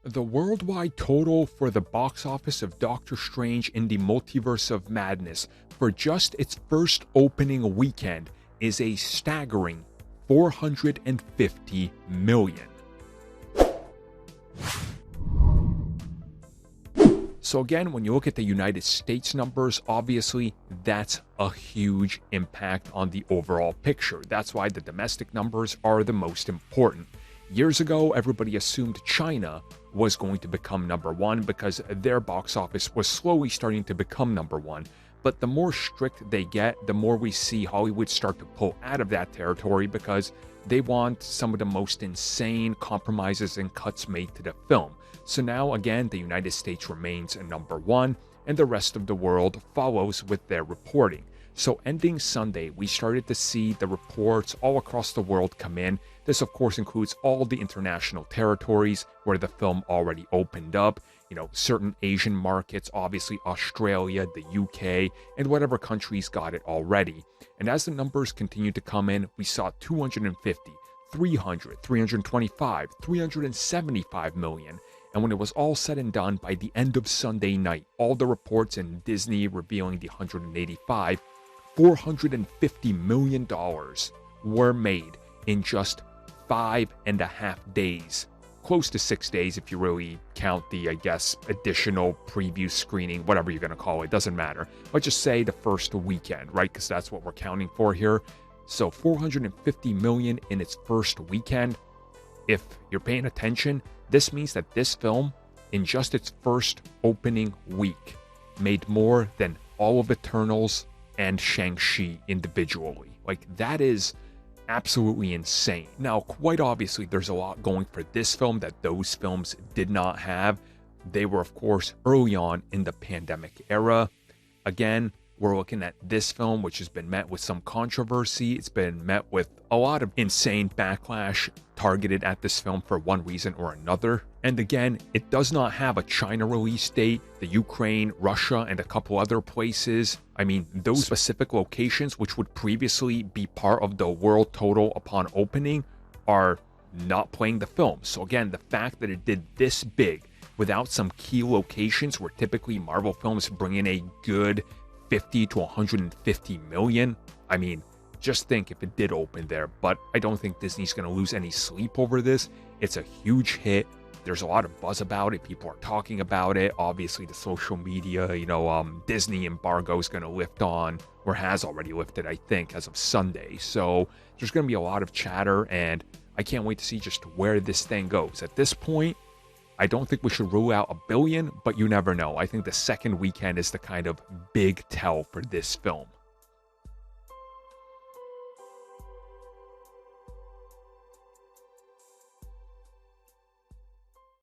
The worldwide total for the box office of Doctor Strange in the Multiverse of Madness for just its first opening weekend is a staggering $450 million. So again, when you look at the United States numbers, obviously that's a huge impact on the overall picture. That's why the domestic numbers are the most important. Years ago, everybody assumed China was going to become number one because their box office was slowly starting to become number one. But the more strict they get, the more we see Hollywood start to pull out of that territory because they want some of the most insane compromises and cuts made to the film. So now, again, the United States remains number one, and the rest of the world follows with their reporting. So ending Sunday, we started to see the reports all across the world come in. This, of course, includes all the international territories where the film already opened up. You know, certain Asian markets, obviously Australia, the UK, and whatever countries got it already. And as the numbers continued to come in, we saw 250, 300, 325, 375 million. And when it was all said and done, by the end of Sunday night, all the reports and Disney revealing the 185, $450 million were made in just 5.5 days. Close to 6 days if you really count the, I guess, additional preview screening, whatever you're going to call it, doesn't matter. But just say the first weekend, right? Because that's what we're counting for here. So 450 million in its first weekend. If you're paying attention, this means that this film, in just its first opening week, made more than all of Eternals and Shang-Chi individually. Like, that is absolutely insane. Now, quite obviously, there's a lot going for this film that those films did not have. They were, of course, early on in the pandemic era. Again, we're looking at this film, which has been met with some controversy. It's been met with a lot of insane backlash targeted at this film for one reason or another. And again, it does not have a China release date. The Ukraine, Russia, and a couple other places. I mean, those specific locations, which would previously be part of the world total upon opening, are not playing the film. So again, the fact that it did this big without some key locations where typically Marvel films bring in a good 50 to 150 million. I mean, just think if it did open there, but I don't think Disney's going to lose any sleep over this. It's a huge hit. There's a lot of buzz about it. People are talking about it. Obviously, the social media, Disney embargo is going to lift on, or has already lifted, I think, as of Sunday. So there's going to be a lot of chatter, and I can't wait to see just where this thing goes. At this point, I don't think we should rule out $1 billion, but you never know. I think the second weekend is the kind of big tell for this film.